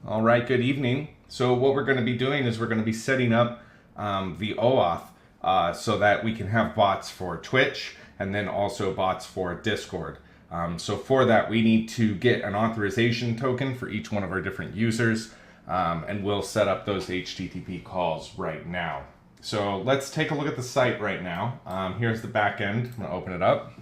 All right, good evening. So what we're going to be doing is we're going to be setting up the OAuth so that we can have bots for Twitch and then also bots for Discord. So for that, we need to get an authorization token for each one of our different users, and we'll set up those HTTP calls right now. So let's take a look at the site right now. Here's the back end. I'm going to open it up.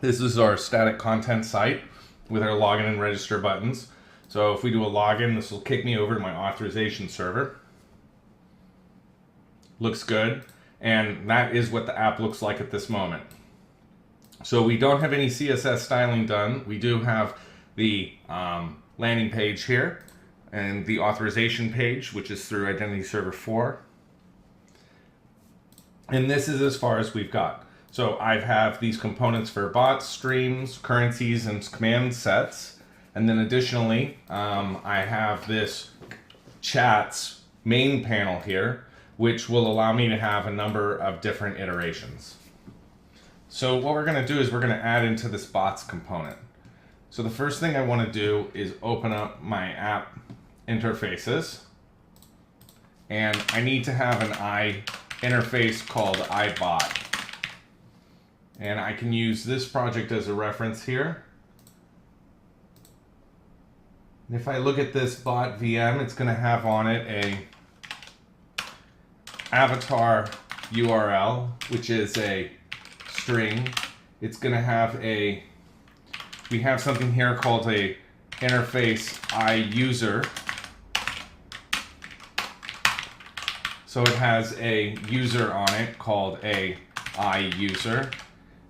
This is our static content site with our login and register buttons. So if we do a login, this will kick me over to my authorization server. Looks good. And that is what the app looks like at this moment. So we don't have any CSS styling done. We do have the landing page here and the authorization page, which is through Identity Server 4. And this is as far as we've got. So I have these components for bots, streams, currencies, and command sets. And then additionally, I have this chats main panel here, which will allow me to have a number of different iterations. So what we're going to do is we're going to add into this bots component. So the first thing I want to do is open up my app interfaces. And I need to have an I interface called iBot. And I can use this project as a reference here. And if I look at this bot VM, it's going to have on it a avatar URL, which is a string. It's going to have we have something here called a interface iUser. So it has a user on it called a iUser.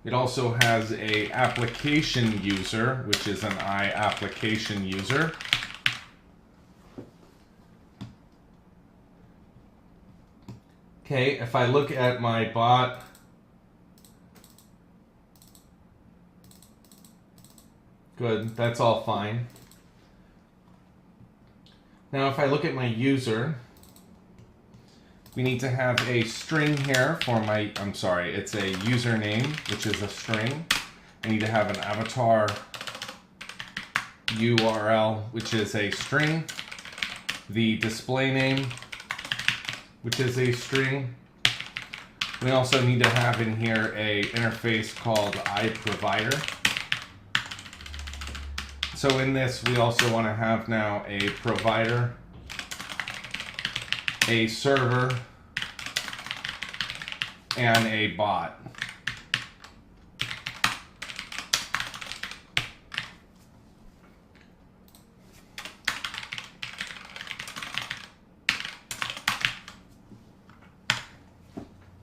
It also has a application user, which is an iApplication user. Okay, if I look at my bot, good, that's all fine. Now if I look at my user, we need to have a string here for my, it's a username, which is a string. I need to have an avatar URL, which is a string. The display name, which is a string. We also need to have in here a interface called iProvider. So in this, we also want to have now a provider, a server, and a bot.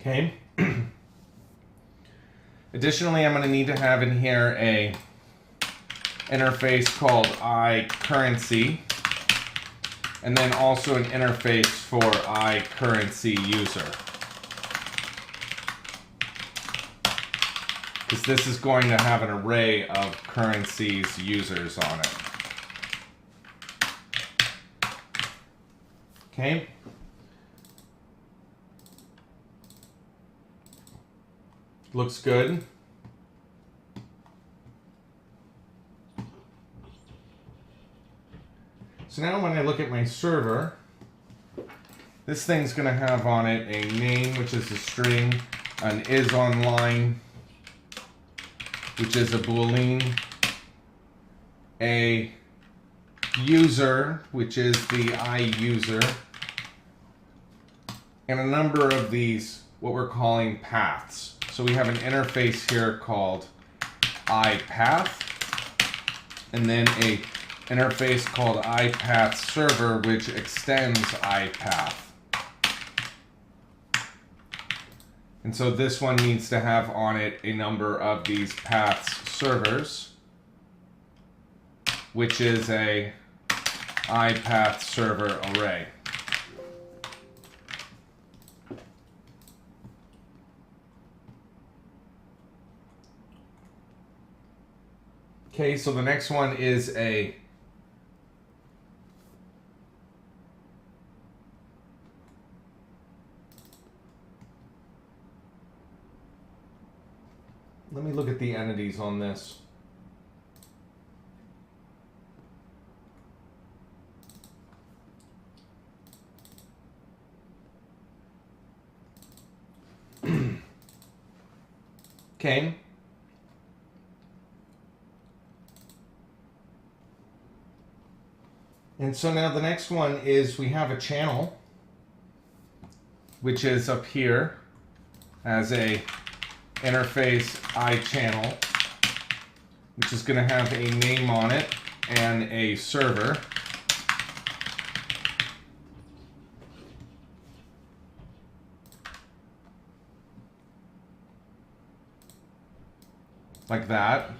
Okay. Additionally, I'm going to need to have in here a interface called iCurrency, and then also an interface for iCurrency user. Because this is going to have an array of currencies users on it. Okay. Looks good. So now when I look at my server, this thing's going to have on it a name, which is a string, an isOnline, which is a boolean, a user, which is the iUser, and a number of these, what we're calling paths. So we have an interface here called iPath, and then a interface called iPath server, which extends iPath. And so this one needs to have on it a number of these paths servers, which is a iPath server array. Okay, so the next one is a let me look at the entities on this. Okay. And so now the next one is we have a channel, which is up here as a interface iChannel, which is going to have a name on it and a server. Like that.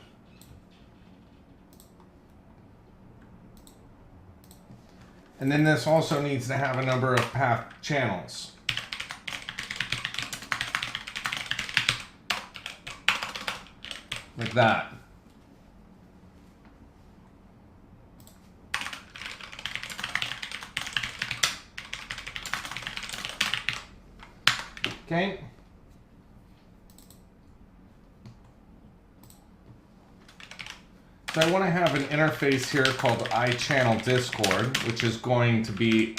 And then this also needs to have a number of path channels. Like that. Okay. So I want to have an interface here called iChannel Discord, which is going to be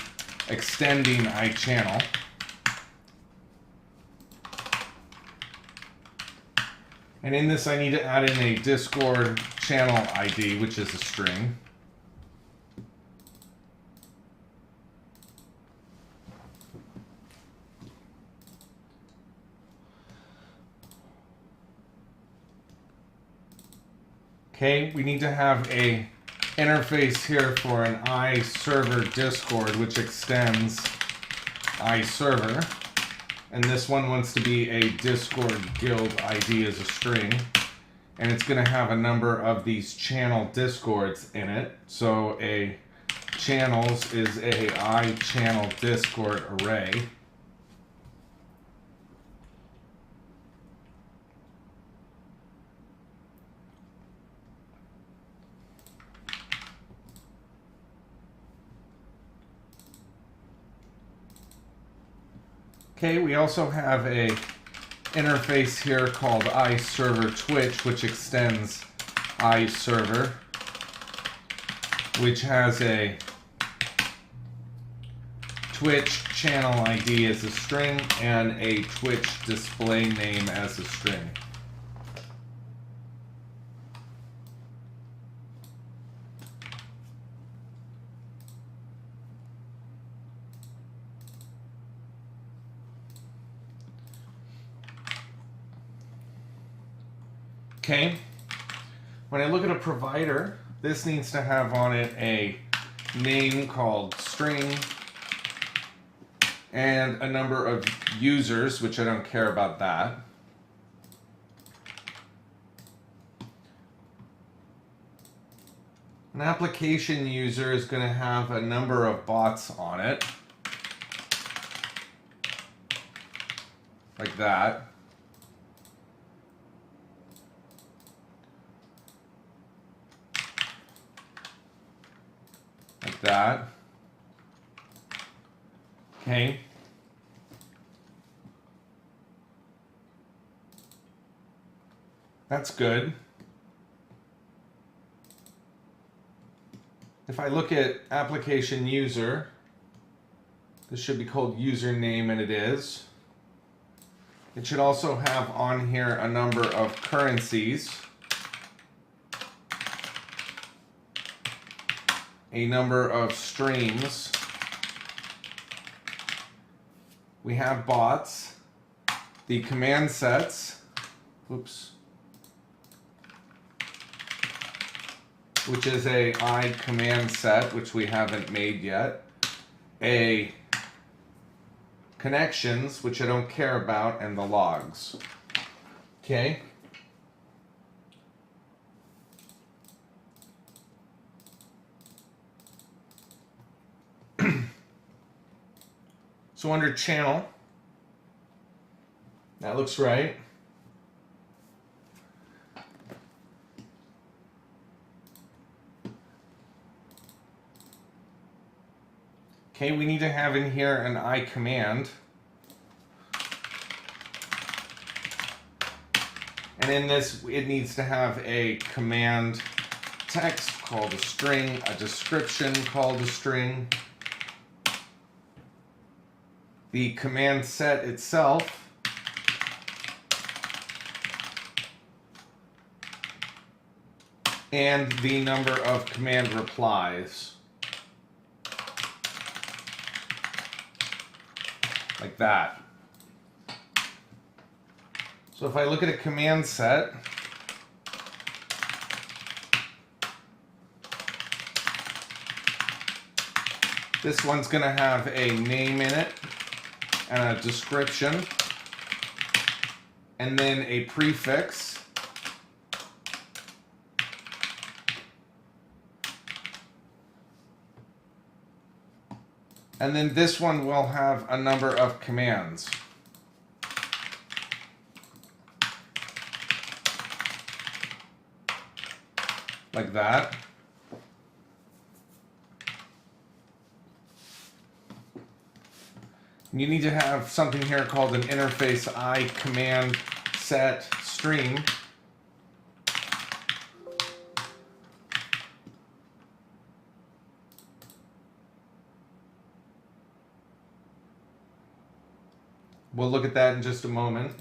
extending iChannel. And in this I need to add in a Discord channel ID, which is a string. Okay, we need to have a interface here for an iServer Discord, which extends iServer. And this one wants to be a Discord guild ID as a string. And it's going to have a number of these channel discords in it. So a channels is a iChannel Discord array. Okay, we also have a interface here called iServer Twitch, which extends iServer, which has a Twitch channel ID as a string and a Twitch display name as a string. Okay, when I look at a provider, this needs to have on it a name called string and a number of users, which I don't care about that. An application user is going to have a number of bots on it, like that. Like that. Okay. That's good. If I look at application user, this should be called username, and it is. It should also have on here a number of currencies, a number of streams. We have bots, the command sets, which is a I command set, which we haven't made yet, a connections, which I don't care about, and the logs. Okay. So under channel, that looks right. Okay, we need to have in here an I command. And in this, it needs to have a command text called a string, a description called a string. The command set itself and the number of command replies. Like that. So if I look at a command set, this one's going to have a name in it and a description, and then a prefix. And then this one will have a number of commands. Like that. You need to have something here called an interface I command set stream. We'll look at that in just a moment.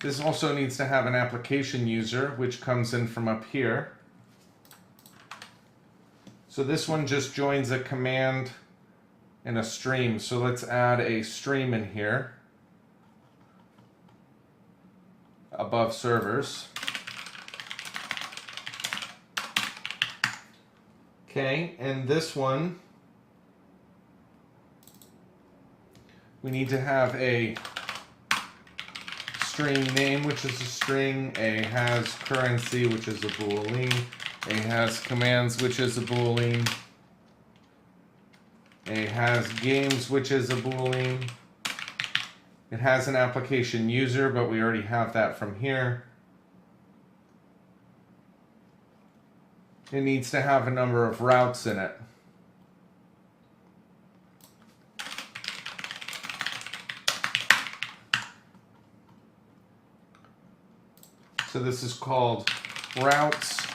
This also needs to have an application user, which comes in from up here. So this one just joins a command and a stream. So let's add a stream in here above servers. Okay, and this one, we need to have a string name, which is a string, a has currency, which is a boolean, a has commands, which is a boolean, a has games, which is a boolean. It has an application user, but we already have that from here. It needs to have a number of routes in it. So this is called routes.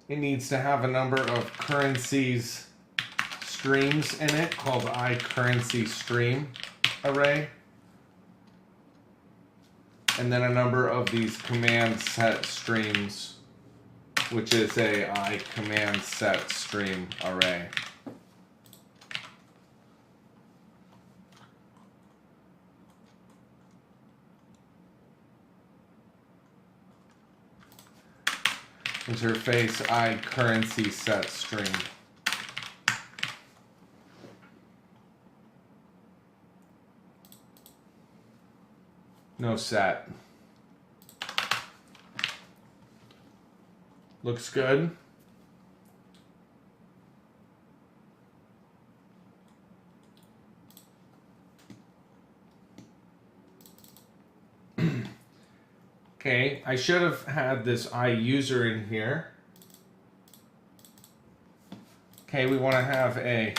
It needs to have a number of currencies streams in it called iCurrency stream array. And then a number of these command set streams, which is a iCommand set stream array. Interface iCurrency set string. No set. Looks good. Okay, I should have had this iUser in here. Okay, we want to have a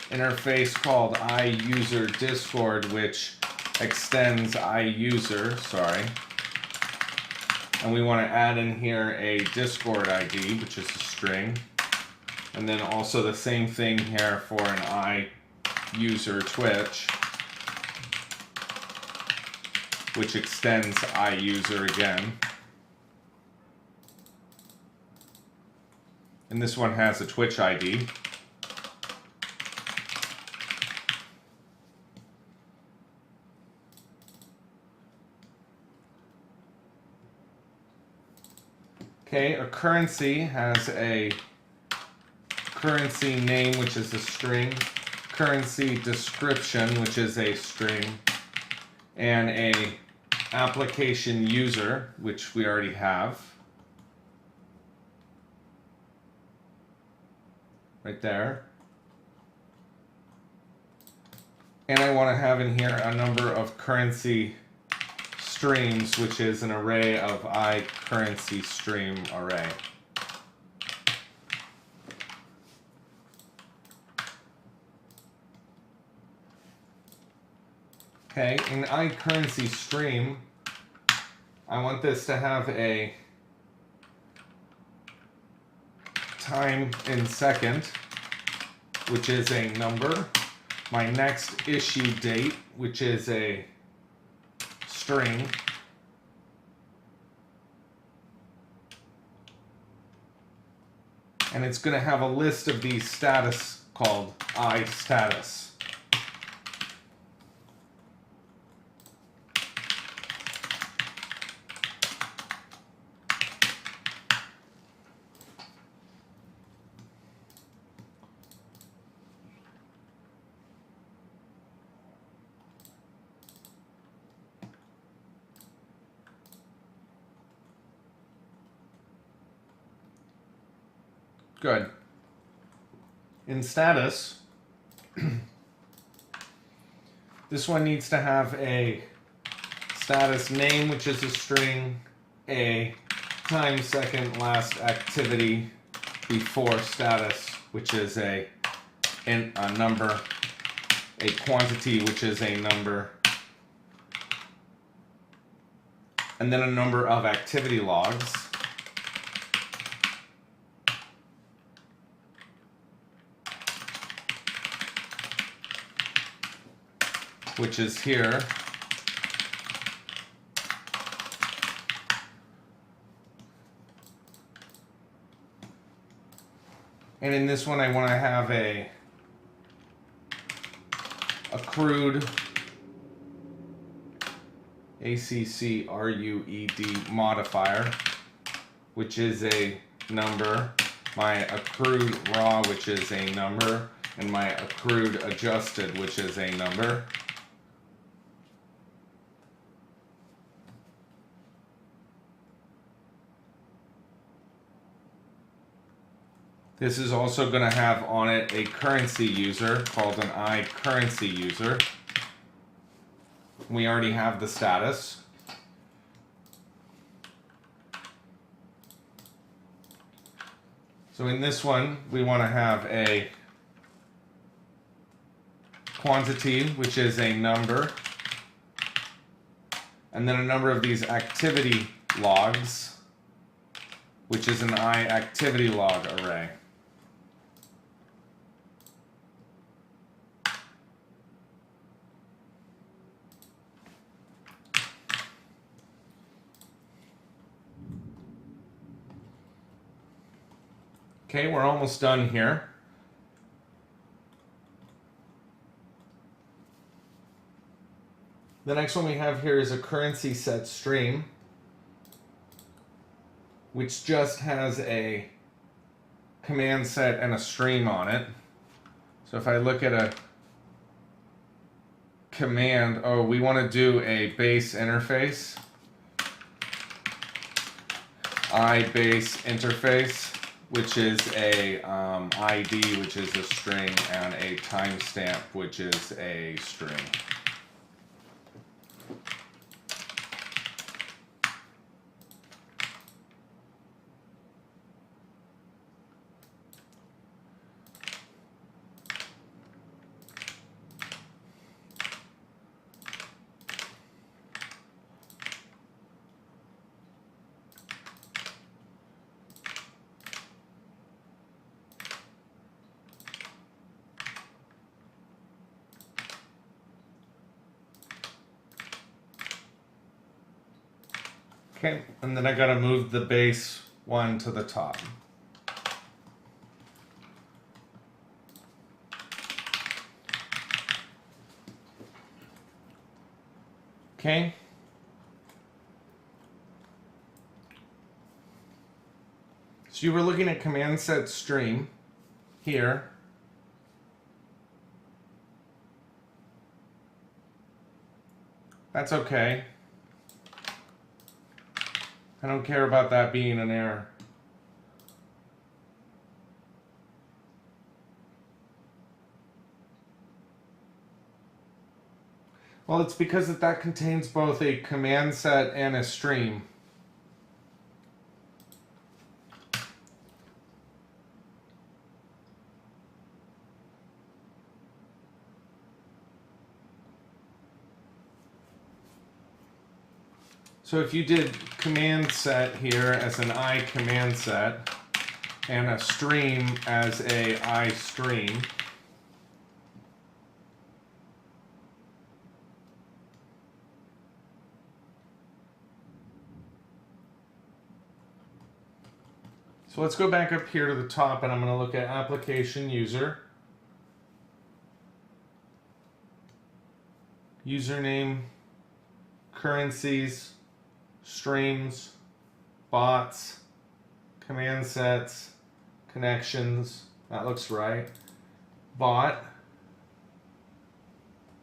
interface called iUser Discord, which extends iUser, sorry. And we want to add in here a Discord ID, which is a string. And then also the same thing here for an iUser Twitch, which extends iUser again. And this one has a Twitch ID. Okay, a currency has a currency name, which is a string, currency description, which is a string, and a application user, which we already have. Right there. And I want to have in here a number of currency streams, which is an array of iCurrency stream array. Okay, in iCurrency stream, I want this to have a time in second, which is a number. My next issue date, which is a string. and it's going to have a list of these status called iStatus. Good. In status, this one needs to have a status name, which is a string, a time second last activity before status, which is a number, a quantity, which is a number, and then a number of activity logs. Which is here. And in this one, I want to have a accrued ACCRUED modifier, which is a number, my accrued raw, which is a number, and my accrued adjusted, which is a number. This is also going to have on it a currency user called an iCurrency user. We already have the status. So in this one, we want to have a quantity, which is a number, and then a number of these activity logs, which is an iActivity log array. Okay, we're almost done here. The next one we have here is a currency set stream, which just has a command set and a stream on it. So if I look at a command, we want to do a base interface, iBase interface, which is a ID, which is a string, and a timestamp, which is a string. Okay, and then I gotta move the base one to the top. Okay. So you were looking at command set stream here. That's okay. I don't care about that being an error. Well, it's because that contains both a command set and a stream. So if you did command set here as an I command set and a stream as a I stream, So let's go back up here to the top, and I'm going to look at application user. Username, currencies, streams, bots, command sets, connections. That looks right. Bot,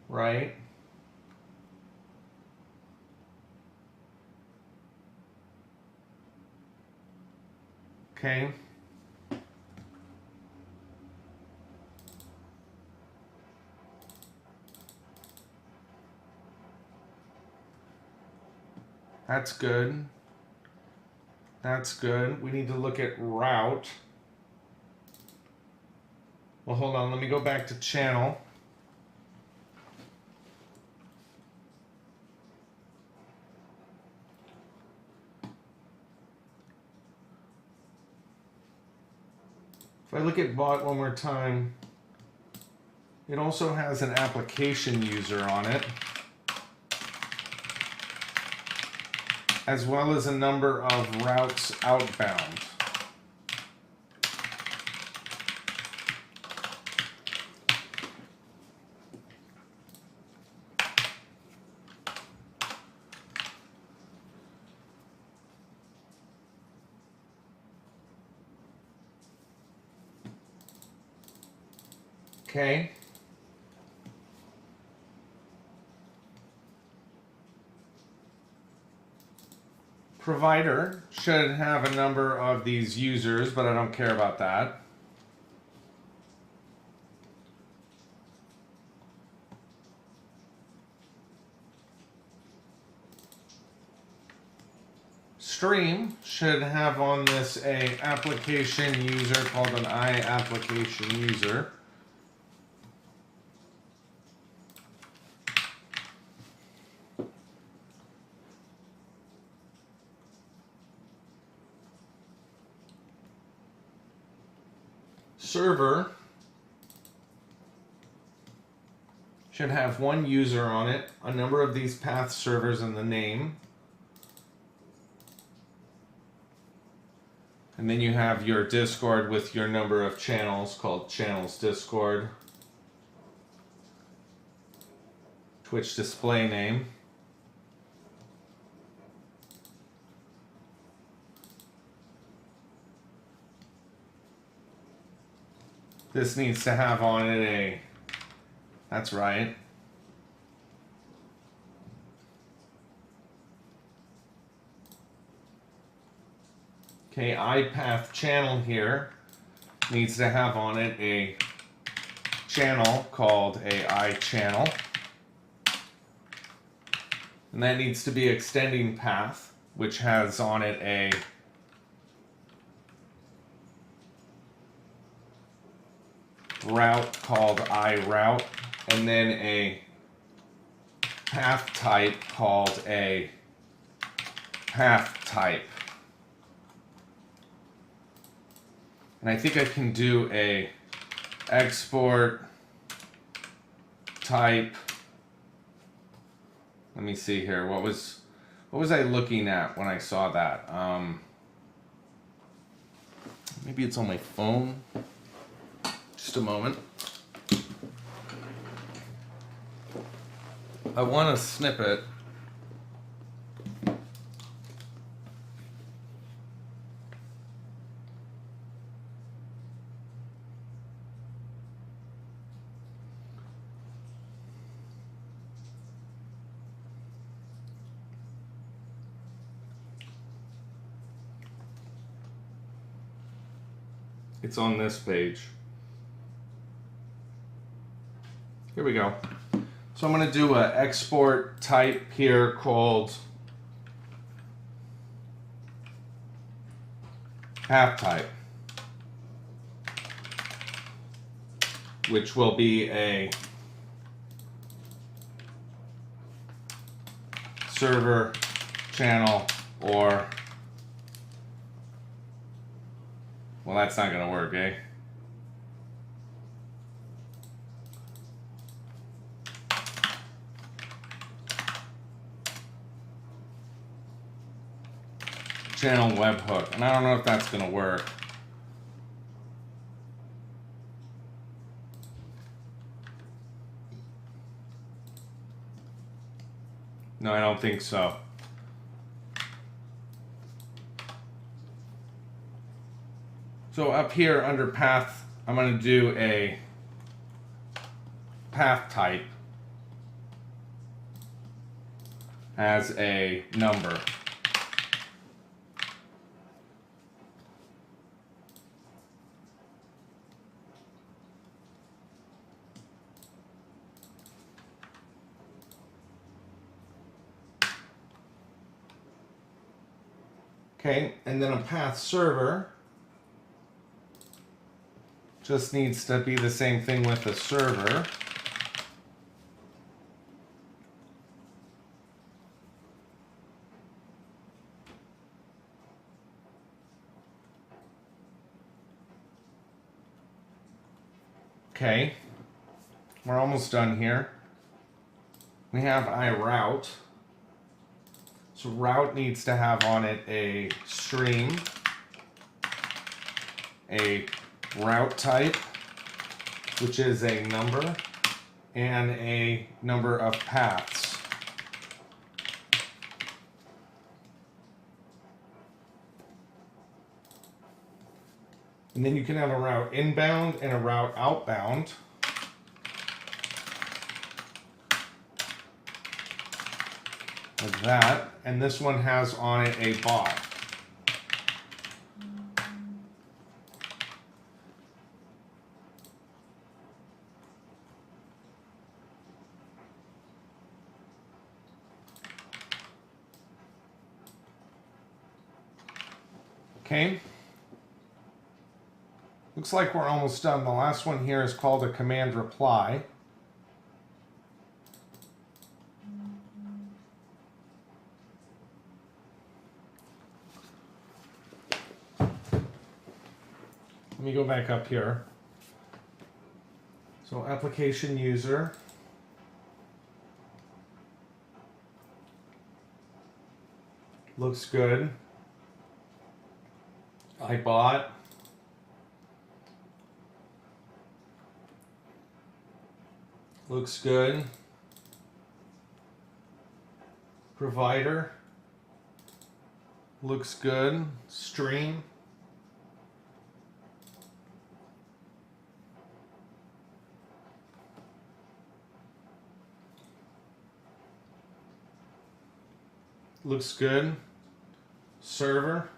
right. Okay. That's good. That's good. We need to look at route. Well, hold on. Let me go back to channel. If I look at bot one more time, it also has an application user on it, as well as a number of routes outbound. Okay. Provider should have a number of these users, but I don't care about that. Stream should have on this a application user called an application user. Server should have one user on it, a number of these path servers, and the name. And then you have your Discord with your number of channels called channels Discord. Twitch display name. This needs to have on it a, that's right. Okay, iPath channel here needs to have on it a channel called a iChannel. And that needs to be extending path, which has on it a route called iRoute, and then a path type called a path type. And I think I can do a export type. Let me see here. What was I looking at when I saw that? Maybe it's on my phone. Just a moment. I want a snippet. It's on this page. Here we go. So I'm going to do an export type here called path type, which will be a server, channel, or, well, that's not going to work, eh? Channel webhook, and I don't know if that's going to work. No, I don't think so. So up here under path, I'm going to do a path type as a number. Okay, and then a path server just needs to be the same thing with the server. Okay, we're almost done here. We have iRoute. So route needs to have on it a stream, a route type, which is a number, and a number of paths. And then you can have a route inbound and a route outbound. Like that. And this one has on it a bot. Okay. Looks like we're almost done. The last one here is called a command reply. Let me go back up here. So application user. Looks good. I bought. Looks good. Provider. Looks good. Stream. Looks good. Server.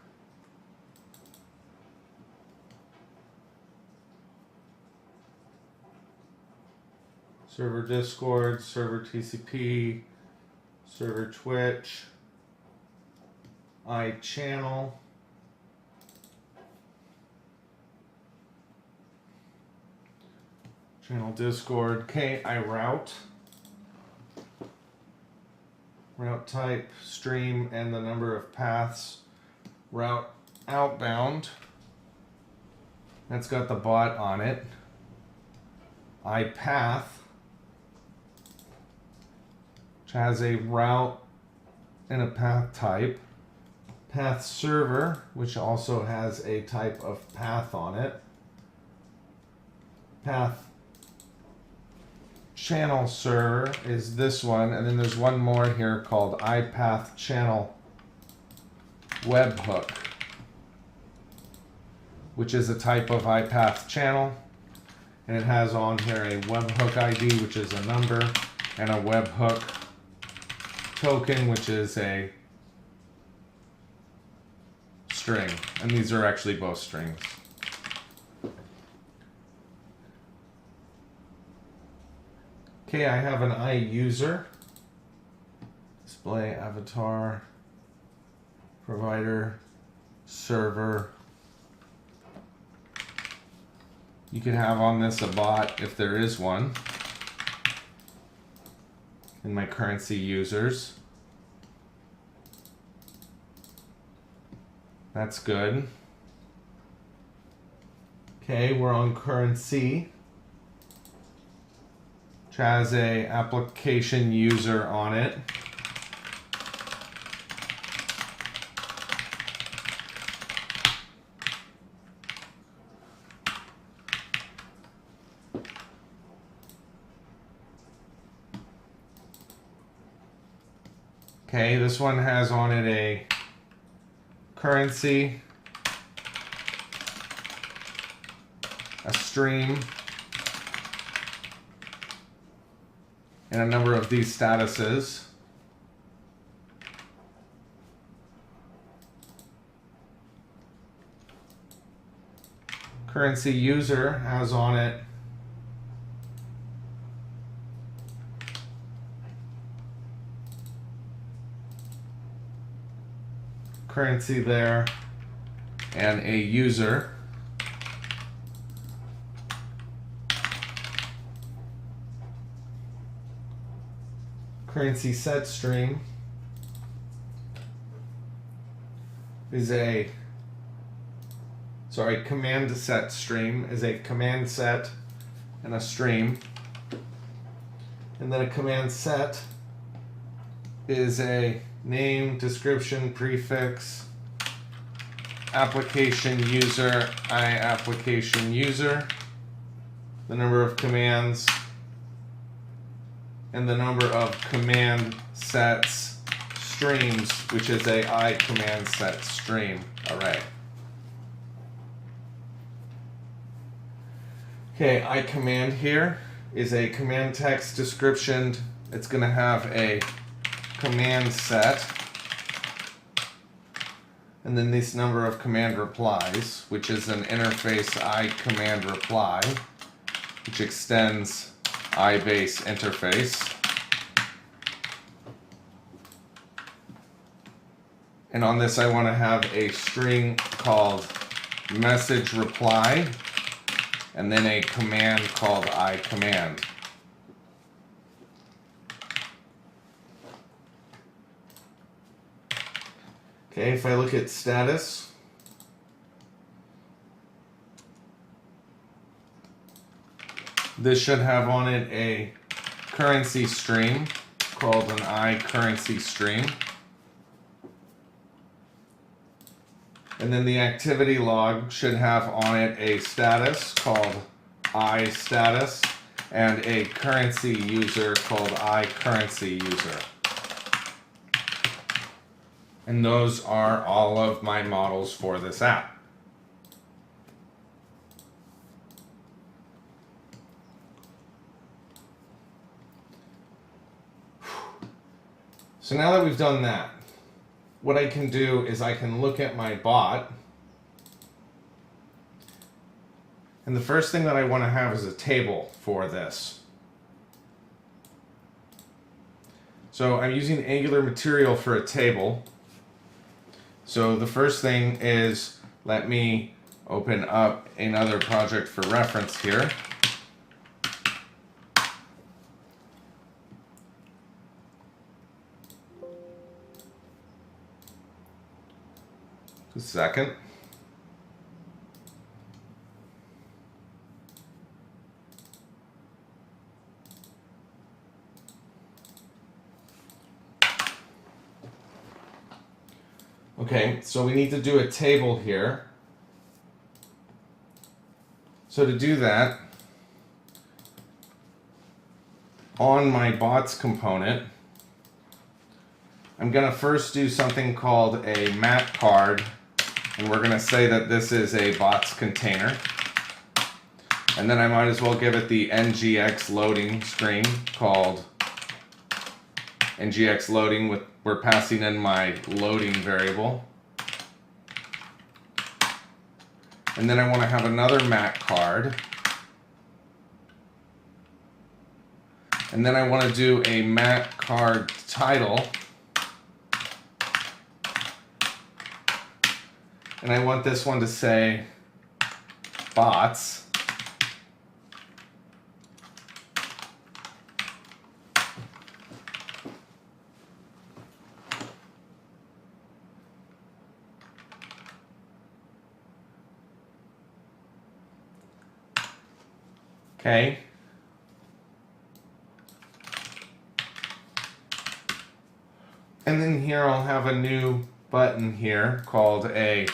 Server Discord, server TCP, server Twitch, iChannel, channel Discord, iRoute, route type, stream, and the number of paths, route outbound. That's got the bot on it. iPath, which has a route and a path type. Path server, which also has a type of path on it. Path channel server is this one, and then there's one more here called iPath channel webhook, which is a type of iPath channel, and it has on here a webhook ID, which is a number, and a webhook token, which is a string, and these are actually both strings. Okay, I have an iUser, display avatar, provider, server. You can have on this a bot if there is one in my currency users. That's good. Okay, we're on currency, which has a application user on it. Okay, this one has on it a currency, a stream, and a number of these statuses. Currency user has on it currency there and a user. Currency set stream is a command set stream is a command set and a stream. And then a command set is a name, description, prefix, application user, application user, the number of commands, and the number of command sets streams, which is a command set stream array. Okay, command here is a command text description. It's going to have a command set, and then this number of command replies, which is an interface command reply, which extends base interface. And on this I want to have a string called message reply, and then a command called command. Okay, if I look at status, this should have on it a currency stream called an currency stream. And then the activity log should have on it a status called status and a currency user called currency user. And those are all of my models for this app. So now that we've done that, what I can do is I can look at my bot, and the first thing that I want to have is a table for this. So I'm using Angular material for a table. So the first thing is, let me open up another project for reference here. Just a second. Okay, so we need to do a table here. So to do that, on my bots component, I'm going to first do something called a mat card, and we're going to say that this is a bots container. And then I might as well give it the ngx loading screen called ngx loading. We're passing in my loading variable. And then I want to have another mat card. And then I want to do a mat card title. And I want this one to say bots. Okay. And then here I'll have a new button here called a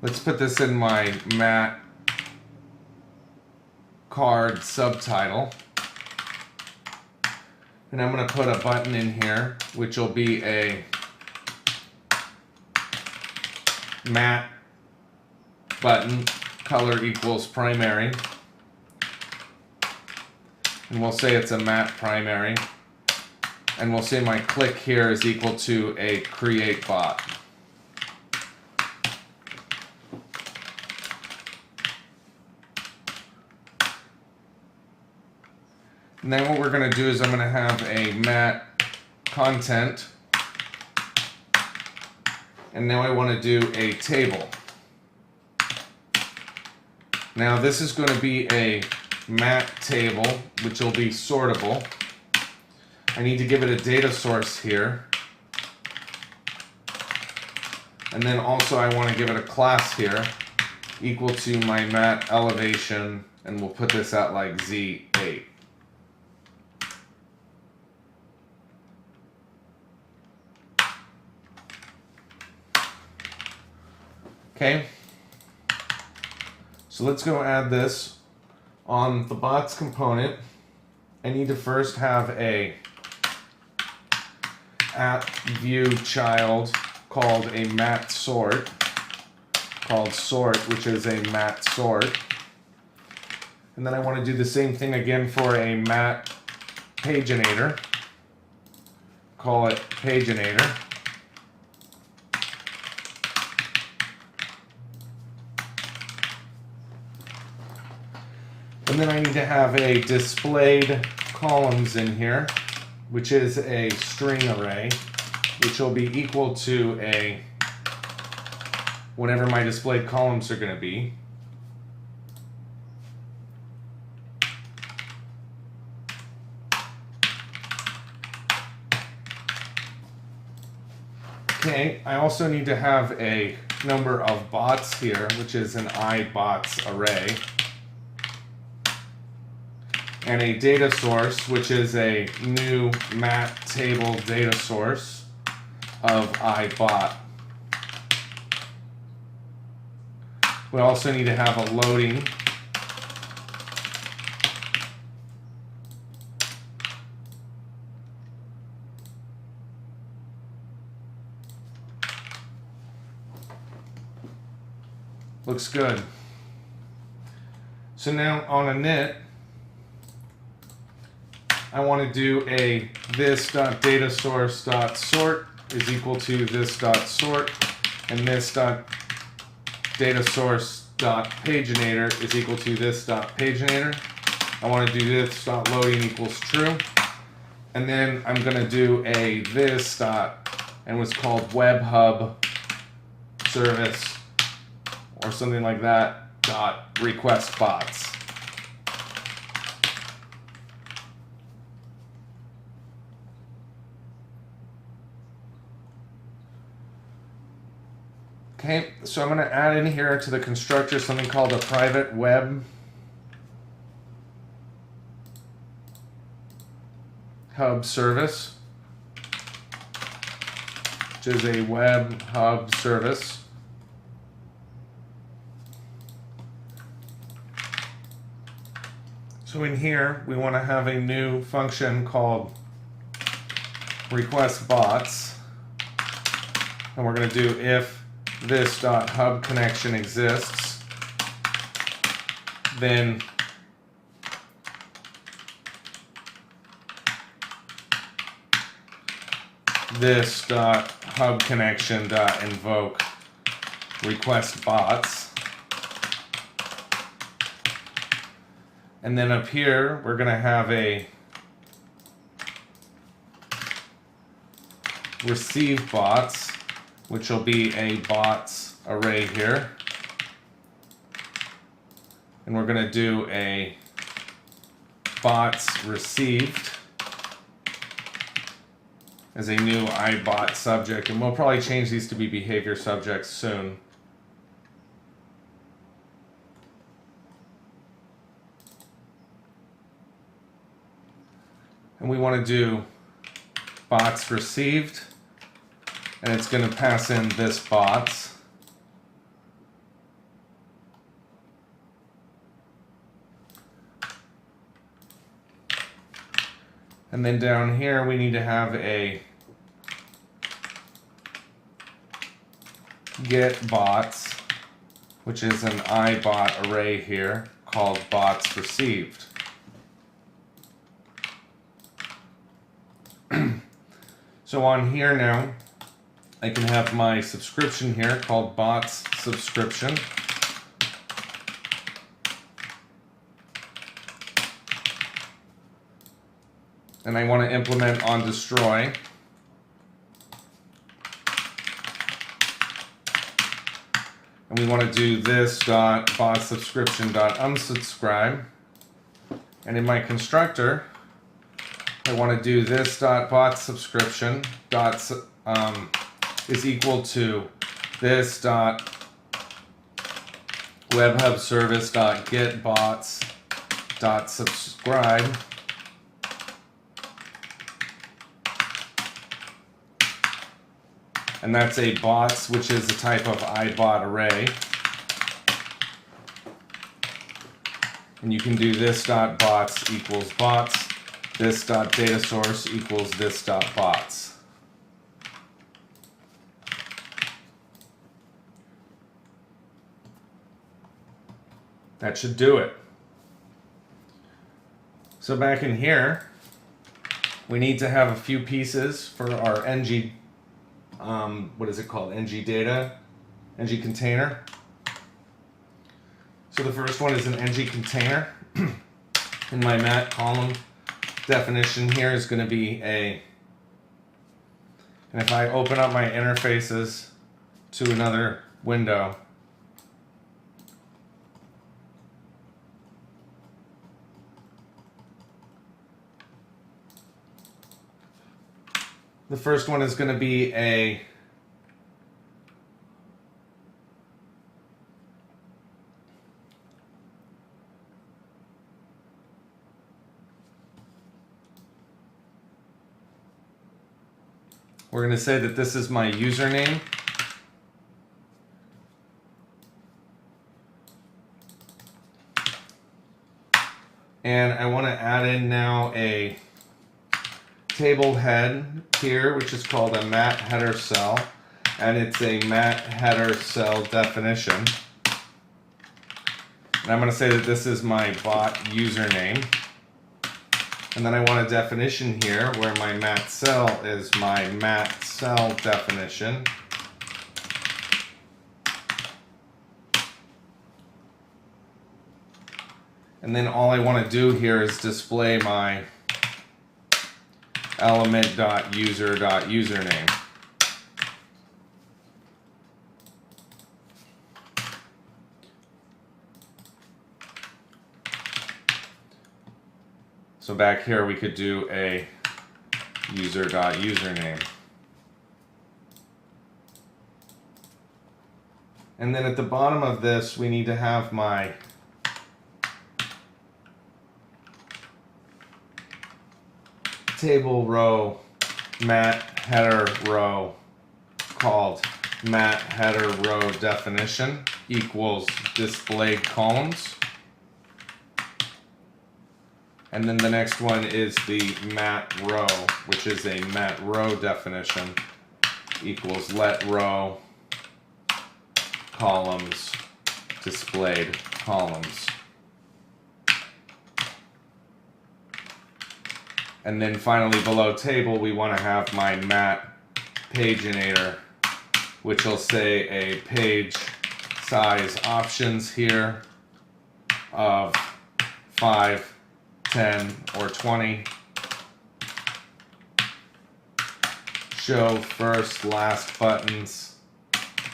let's put this in my mat card subtitle. And I'm going to put a button in here, which will be a matte button, color equals primary. And we'll say it's a matte primary. And we'll say my click here is equal to a create bot. And then what we're going to do is I'm going to have a matte content. And now I want to do a table. Now this is going to be a matte table, which will be sortable. I need to give it a data source here. And then also I want to give it a class here equal to my matte elevation, and we'll put this at like Z8. Okay, so let's go add this on the bots component. I need to first have a @view child called a matte sort, called sort, which is a matte sort. And then I want to do the same thing again for a matte paginator. Call it paginator. And then I need to have a displayed columns in here, which is a string array, which will be equal to a whatever my displayed columns are going to be. Okay, I also need to have a number of bots here, which is an iBots array. And a data source, which is a new matte table data source of iBot. We also need to have a loading. Looks good. So now on init, I want to do a this.dataSource.sort is equal to this.sort, and this.dataSource.paginator is equal to this.paginator. I want to do this.loading equals true, and then I'm going to do a this dot and what's called web hub service or something like that dot request bots. Okay, so I'm going to add in here to the constructor something called a private web hub service, which is a web hub service. So in here, we want to have a new function called request bots, and we're going to do if this.hub connection exists, then this.hub connection.invoke request bots. And then up here, we're going to have a receive bots, which will be a bots array here. And we're going to do a bots received as a new iBot subject. And we'll probably change these to be behavior subjects soon. And we want to do bots received, and it's going to pass in this bots. And then down here we need to have a get bots, which is an ibot array here called bots received. So on here now, I can have my subscription here called bots subscription. And I want to implement on destroy. And we want to do this dot bot subscription dot unsubscribe. And in my constructor, I want to do this dot bot subscription dot is equal to this dot webhub service dot get bots dot subscribe. And that's a bots, which is a type of ibot array. And you can do this dot bots equals bots, this dot data source equals this dot bots. That should do it. So back in here, we need to have a few pieces for our ng. What is it called? ng data, ng container. So the first one is an ng container. In my mat column definition here is going to be a, and if I open up my interfaces to another window, the first one is going to be a we're going to say that this is my username. And I want to add in now a table head here, which is called a mat header cell, and it's a mat header cell definition. And I'm going to say that this is my bot username. And then I want a definition here where my mat cell is my mat cell definition. And then all I want to do here is display my element.user.username. So back here we could do a user.username. And then at the bottom of this we need to have my table row mat header row called mat header row definition equals displayed columns. And then the next one is the mat row, which is a mat row definition equals let row columns displayed columns. And then finally below table we want to have my mat paginator, which will say a page size options here of 5, 10, or 20. Show first, last buttons,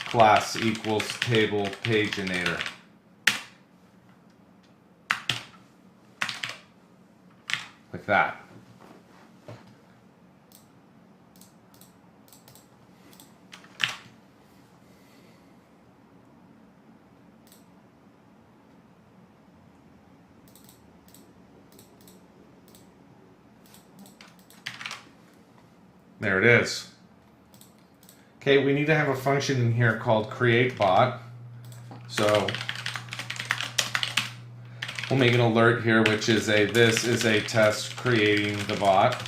class equals table paginator. Like that. There it is. Okay, we need to have a function in here called createBot. So we'll make an alert here, which is this is a test creating the bot.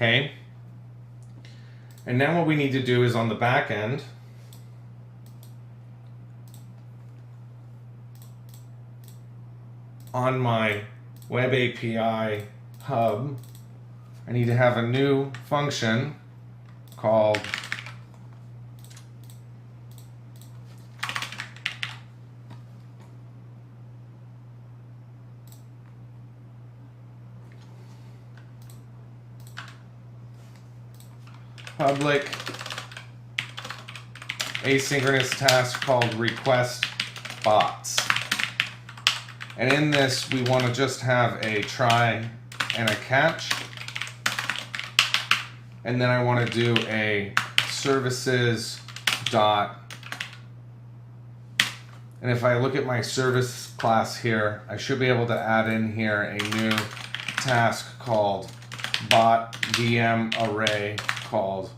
Okay. And now what we need to do is on the back end, on my Web API hub, I need to have a new function called public asynchronous task called request bots. And in this, we want to just have a try and a catch. And then I want to do a services dot. And if I look at my service class here, I should be able to add in here a new task called bot VM array called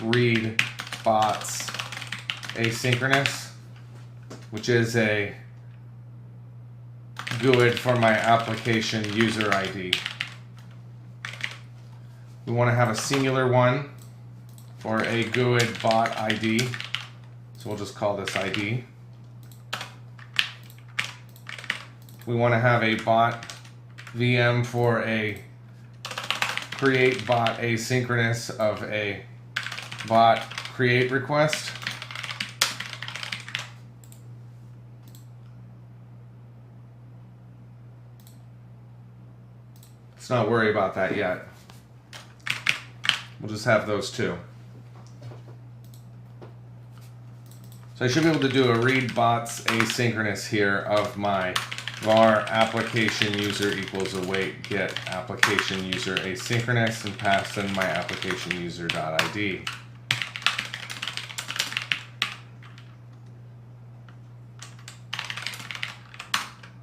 read bots asynchronous, which is a GUID for my application user ID. We want to have a singular one for a GUID bot ID, so we'll just call this ID. We want to have a bot VM for a create bot asynchronous of a bot create request. Let's not worry about that yet. We'll just have those two. So I should be able to do a read bots asynchronous here of my var application user equals await get application user asynchronous and pass in my application user.id.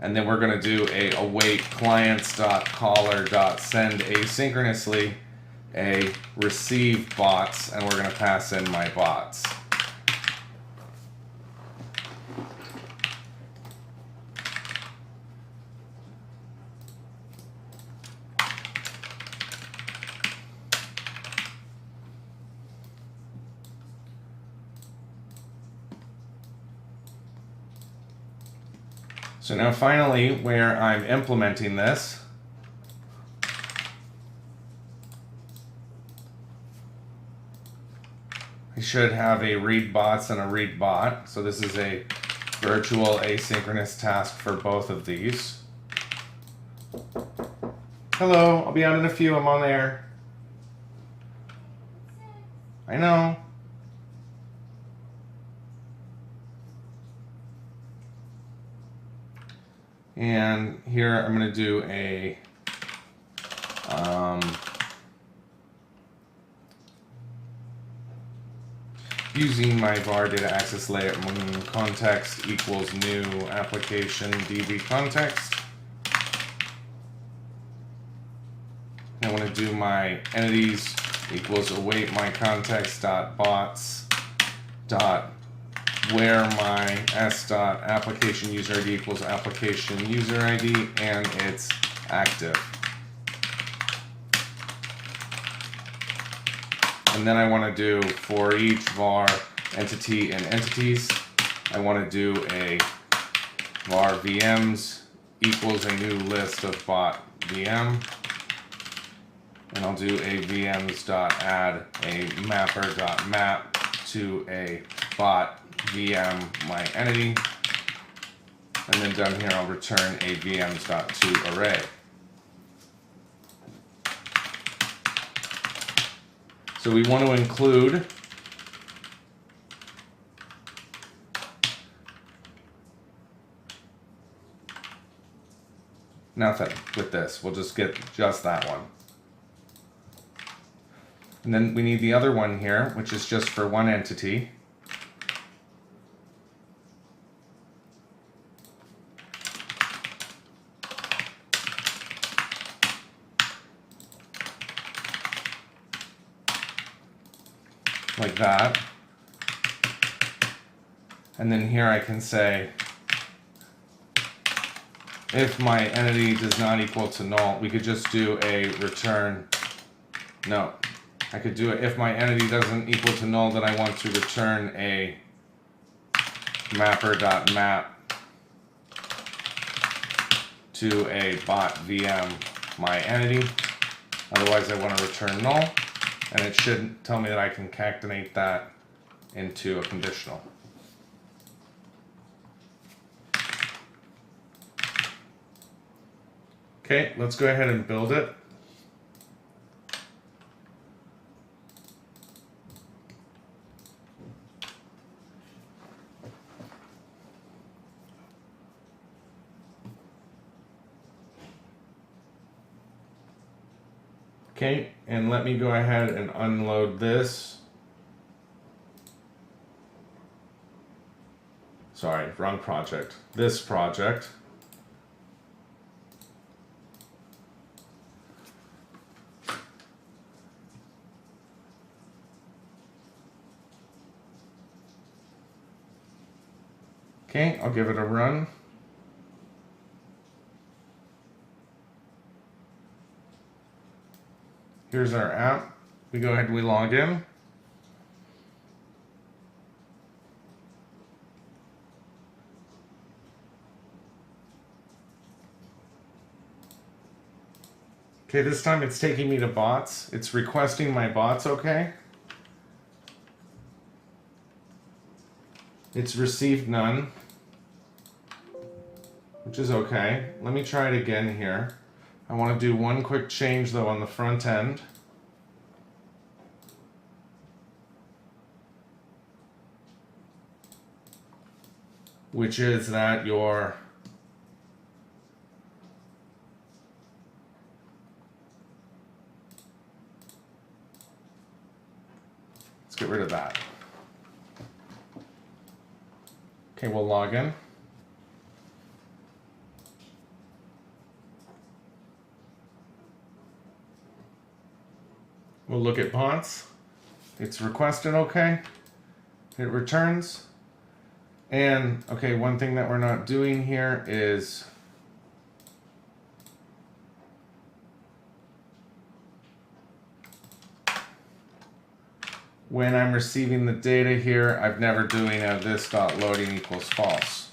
And then we're going to do a await clients.caller.send asynchronously a receive bots, and we're going to pass in my bots. So now finally, where I'm implementing this, I should have a read bots and a read bot. So this is a virtual asynchronous task for both of these. Hello, I'll be out in a few, I'm on air. I know. And here I'm going to do a using my var data access layer context equals new application db context. I want to do my entities equals await my context dot bots dot where my s dot application user ID equals application user ID and it's active. And then I want to do for each var entity and entities, I want to do a var VMs equals a new list of bot VM. And I'll do a VMs dot add a mapper dot map to a bot VM my entity, and then down here I'll return a VMs.to array. So we want to include nothing with this. We'll just get just that one. And then we need the other one here, which is just for one entity. Like that. And then here I can say if my entity does not equal to null, we could just do a return No. I could do it if my entity doesn't equal to null, then I want to return a mapper.map to a bot VM my entity. Otherwise I want to return null, and it should tell me that I can concatenate that into a conditional. Okay, let's go ahead and build it. Okay, and let me go ahead and unload this. Sorry, wrong project. This project. Okay, I'll give it a run. Here's our app. We go ahead and we log in. Okay, this time it's taking me to bots. It's requesting my bots, okay? It's received none, which is okay. Let me try it again here. I want to do one quick change though on the front end. Which is that your let's get rid of that. Okay, we'll log in. We'll look at bots. It's requested okay. It returns. And okay, one thing that we're not doing here is when I'm receiving the data here, I've never doing a this.loading equals false.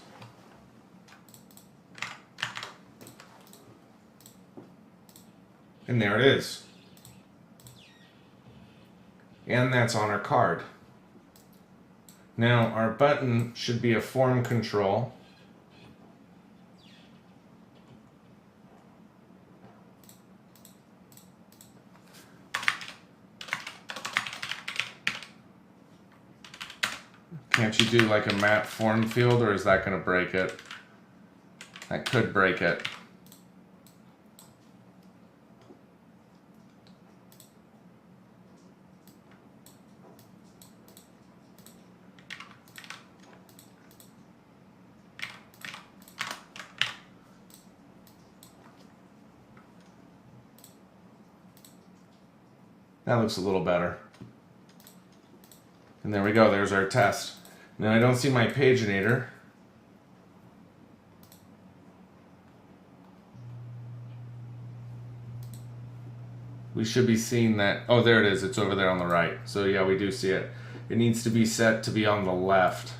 And there it is. And that's on our card. Now our button should be a form control. Can't you do like a map form field, or is that going to break it? That could break it. That looks a little better. And there we go, there's our test. Now I don't see my paginator. We should be seeing that. Oh, there it is, it's over there on the right. So yeah, we do see it. It needs to be set to be on the left.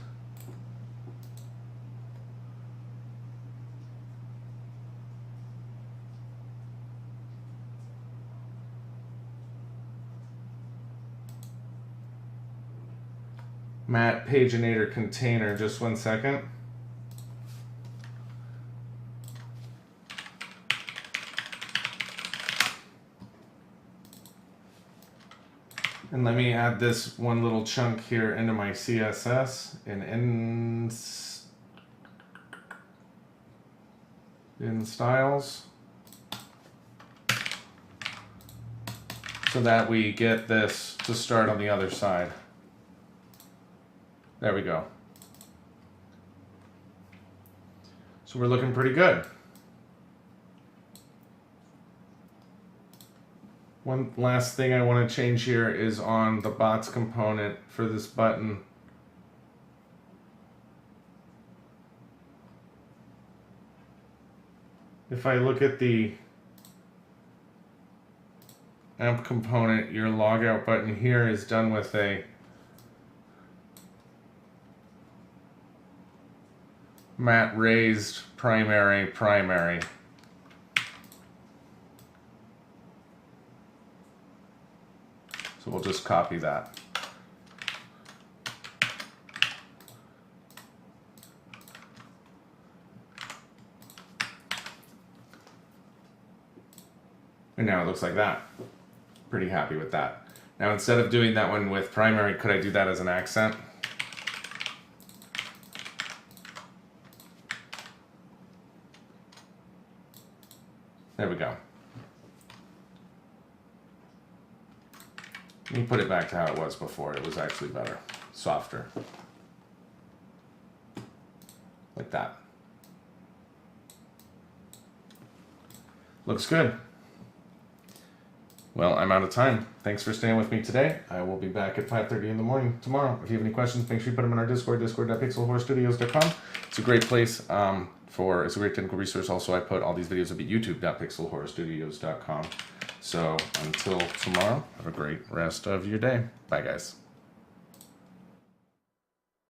Mat paginator container, just 1 second. And let me add this one little chunk here into my CSS in styles, so that we get this to start on the other side. There we go. So we're looking pretty good. One last thing I want to change here is on the bots component for this button. If I look at the amp component, your logout button here is done with a matte raised primary. So we'll just copy that. And now it looks like that. Pretty happy with that. Now instead of doing that one with primary, could I do that as an accent? There we go. Let me put it back to how it was before. It was actually better, softer. Like that. Looks good. Well, I'm out of time. Thanks for staying with me today. I will be back at 5:30 in the morning tomorrow. If you have any questions, make sure you put them in our Discord, discord.pixelhorrorstudios.com. It's a great place it's a great technical resource. Also, I put all these videos up at youtube.pixelhorrorstudios.com. So until tomorrow, have a great rest of your day. Bye, guys.